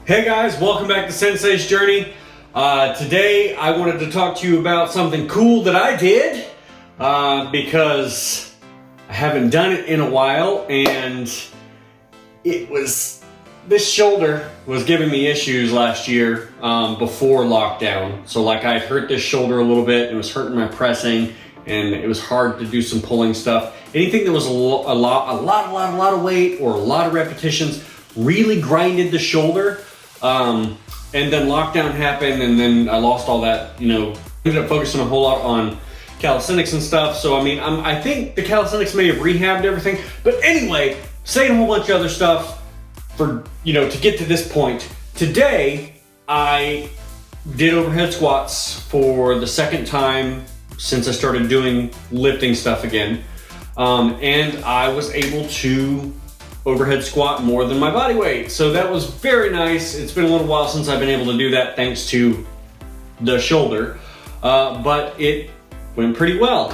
Hey guys, welcome back to Sensei's Journey. Today I wanted to talk to you about something cool that I did because I haven't done it in a while, and this shoulder was giving me issues last year before lockdown. So like I hurt this shoulder a little bit, it was hurting my pressing, and it was hard to do some pulling stuff. Anything that was a lot of weight or a lot of repetitions really grinded the shoulder. And then lockdown happened, and then I lost all that, ended up focusing a whole lot on calisthenics and stuff. So, I think the calisthenics may have rehabbed everything, but anyway, saying a whole bunch of other stuff for, to get to this point. Today, I did overhead squats for the second time since I started doing lifting stuff again. And I was able to overhead squat more than my body weight. So that was very nice. It's been a little while since I've been able to do that thanks to the shoulder, but it went pretty well.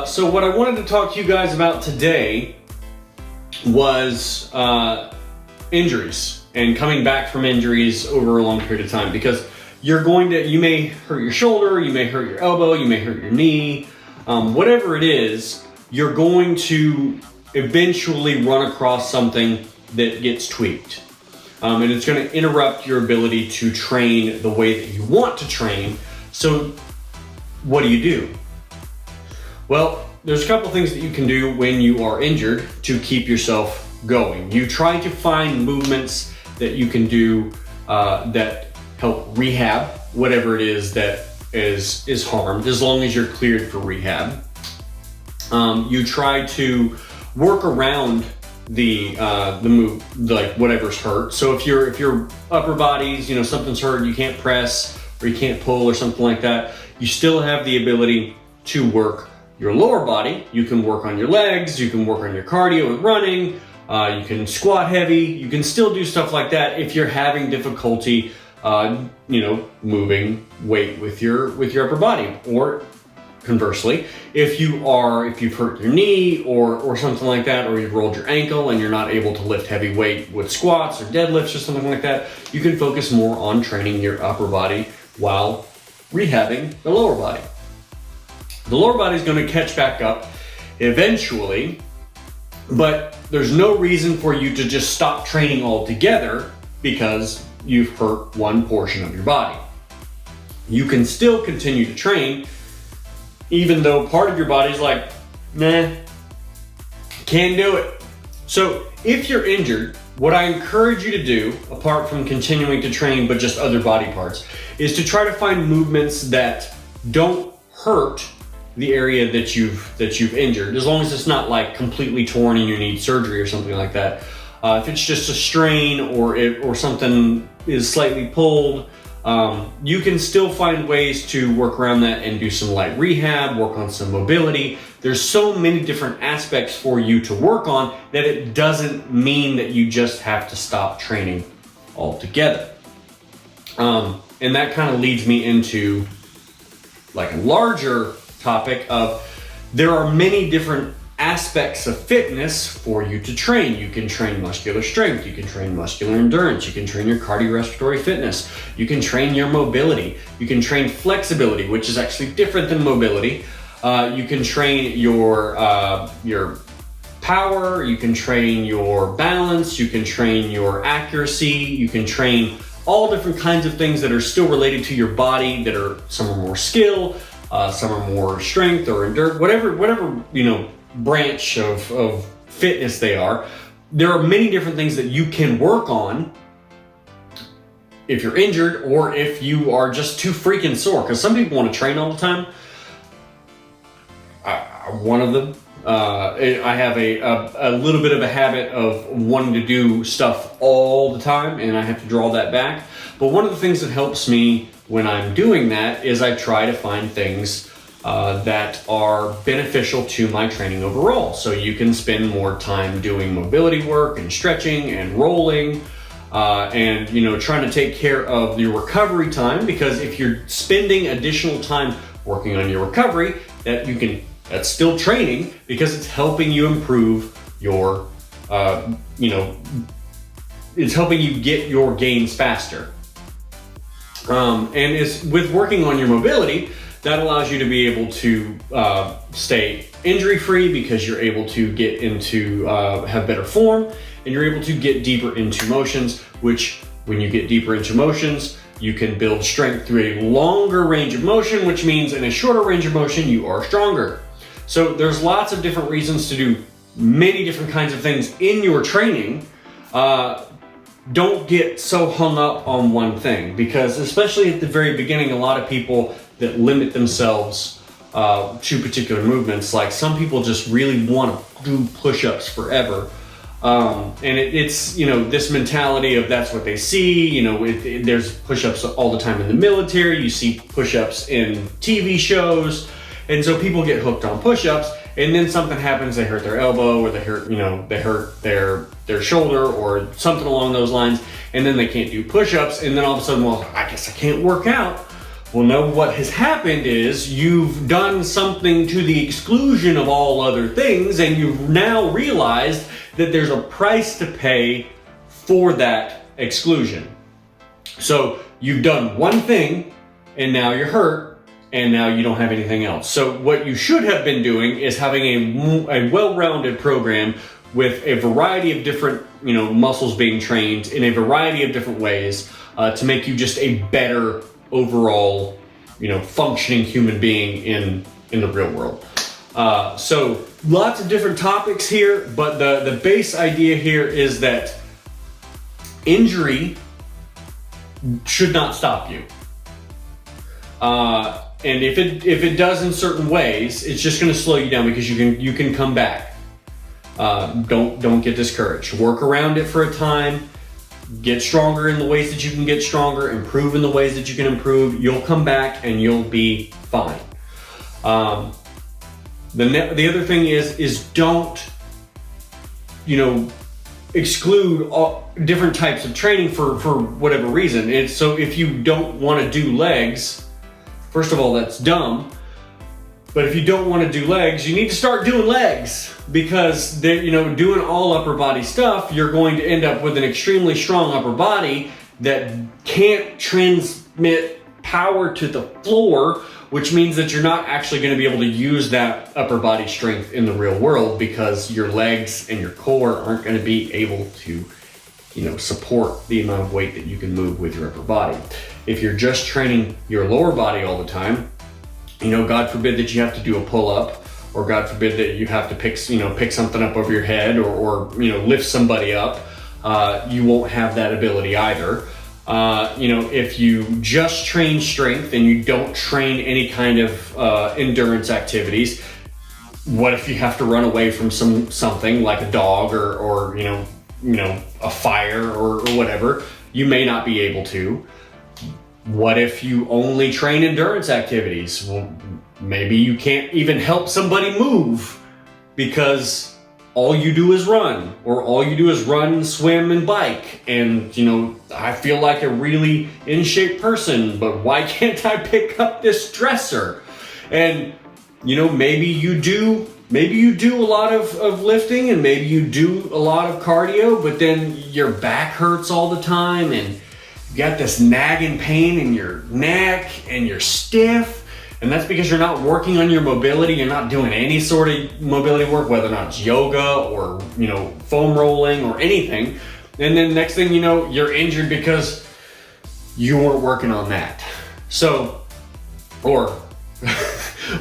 So what I wanted to talk to you guys about today was injuries and coming back from injuries over a long period of time, because you may hurt your shoulder, you may hurt your elbow, you may hurt your knee, whatever it is, you're going to eventually run across something that gets tweaked. And it's going to interrupt your ability to train the way that you want to train. So what do? Well, there's a couple things that you can do when you are injured to keep yourself going. You try to find movements that you can do that help rehab whatever it is that is harmed, as long as you're cleared for rehab. You try to work around the move, like whatever's hurt. So if your upper body's, something's hurt, you can't press or you can't pull or something like that, you still have the ability to work your lower body. You can work on your legs, you can work on your cardio with running, you can squat heavy, you can still do stuff like that if you're having difficulty, moving weight with your upper body. Or conversely, if you've hurt your knee or something like that, or you've rolled your ankle and you're not able to lift heavy weight with squats or deadlifts or something like that, you can focus more on training your upper body while rehabbing the lower body. The lower body is going to catch back up eventually, but there's no reason for you to just stop training altogether because you've hurt one portion of your body. You can still continue to train even though part of your body's like, nah, can't do it. So if you're injured, what I encourage you to do, apart from continuing to train but just other body parts, is to try to find movements that don't hurt the area that you've injured, as long as it's not like completely torn and you need surgery or something like that. If it's just a strain or something is slightly pulled, you can still find ways to work around that and do some light rehab, work on some mobility. There's so many different aspects for you to work on that it doesn't mean that you just have to stop training altogether. And that kind of leads me into like a larger topic of there are many different aspects of fitness for you to train. You can train muscular strength, you can train muscular endurance, you can train your cardiorespiratory fitness, you can train your mobility, you can train flexibility, which is actually different than mobility. You can train your power, you can train your balance, you can train your accuracy, you can train all different kinds of things that are still related to your body, that are some are more skill, some are more strength or endurance, whatever branch of fitness they are. There are many different things that you can work on if you're injured or if you are just too freaking sore, because some people want to train all the time. I'm one of them. I have a little bit of a habit of wanting to do stuff all the time, and I have to draw that back. But one of the things that helps me when I'm doing that is I try to find things that are beneficial to my training overall. So you can spend more time doing mobility work and stretching and rolling, and trying to take care of your recovery time, because if you're spending additional time working on your recovery, that's still training, because it's helping you improve your it's helping you get your gains faster. And it's with working on your mobility, that allows you to be able to stay injury-free because you're able to get into, have better form, and you're able to get deeper into motions, which when you get deeper into motions, you can build strength through a longer range of motion, which means in a shorter range of motion, you are stronger. So there's lots of different reasons to do many different kinds of things in your training. Don't get so hung up on one thing, because especially at the very beginning, a lot of people that limit themselves to particular movements, like some people just really want to do push-ups forever. And it's, you know, this mentality of that's what they see, you know, there's push-ups all the time in the military, you see push-ups in TV shows, and so people get hooked on push-ups, and then something happens, they hurt their elbow, or they hurt, you know, they hurt their shoulder, or something along those lines, and then they can't do push-ups, and then all of a sudden, well, I guess I can't work out. Well, no, what has happened is you've done something to the exclusion of all other things, and you've now realized that there's a price to pay for that exclusion. So you've done one thing, and now you're hurt, and now you don't have anything else. So what you should have been doing is having a well-rounded program with a variety of different, you know, muscles being trained in a variety of different ways to make you just a better overall, you know, functioning human being in the real world. So lots of different topics here, but the base idea here is that injury should not stop you. And if it does in certain ways, it's just going to slow you down, because you can come back. Don't get discouraged. Work around it for a time. Get stronger in the ways that you can get stronger, improve in the ways that you can improve. You'll come back and you'll be fine. The other thing is don't, you know, exclude all different types of training for whatever reason. So if you don't want to do legs, first of all, that's dumb. But if you don't want to do legs, you need to start doing legs, because you know, doing all upper body stuff, you're going to end up with an extremely strong upper body that can't transmit power to the floor, which means that you're not actually going to be able to use that upper body strength in the real world, because your legs and your core aren't going to be able to, you know, support the amount of weight that you can move with your upper body. If you're just training your lower body all the time, you know, God forbid that you have to do a pull-up, or God forbid that you have to pick something up over your head, or you know, lift somebody up. You won't have that ability either. You know, if you just train strength and you don't train any kind of endurance activities, what if you have to run away from something like a dog or you know a fire or whatever? You may not be able to. What if you only train endurance activities? Well, maybe you can't even help somebody move, because all you do is run, or all you do is run, swim, and bike. And, you know, I feel like a really in shape person, but why can't I pick up this dresser? And, you know, maybe you do a lot of lifting, and maybe you do a lot of cardio, but then your back hurts all the time, and you got this nagging pain in your neck, and you're stiff, and that's because you're not working on your mobility. You're not doing any sort of mobility work, whether or not it's yoga or, you know, foam rolling or anything. And then next thing you know, you're injured because you weren't working on that. So, or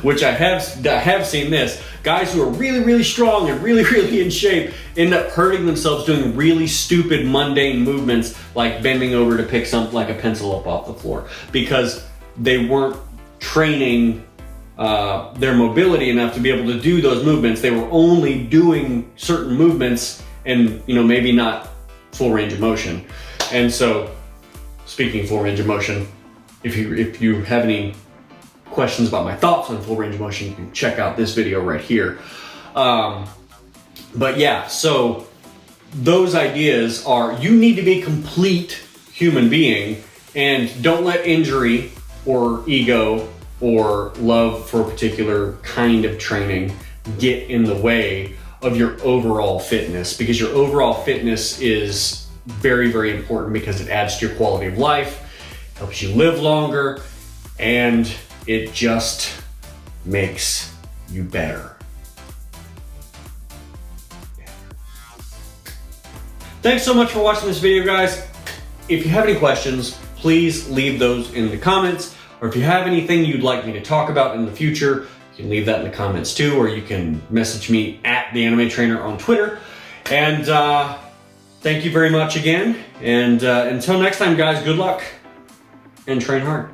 which I have seen this, guys who are really, really strong and really, really in shape end up hurting themselves doing really stupid, mundane movements, like bending over to pick something like a pencil up off the floor, because they weren't training their mobility enough to be able to do those movements. They were only doing certain movements, and, you know, maybe not full range of motion. And so, speaking of full range of motion, if you have any questions about my thoughts on full range of motion, you can check out this video right here. But yeah, so those ideas are, you need to be a complete human being, and don't let injury or ego or love for a particular kind of training get in the way of your overall fitness, because your overall fitness is very, very important because it adds to your quality of life, helps you live longer, and it just makes you better. Thanks so much for watching this video, guys. If you have any questions, please leave those in the comments, or if you have anything you'd like me to talk about in the future, you can leave that in the comments too, or you can message me at the Anime Trainer on Twitter. And thank you very much again. And until next time, guys, good luck and train hard.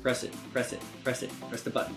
Press it, press it, press it, press the button.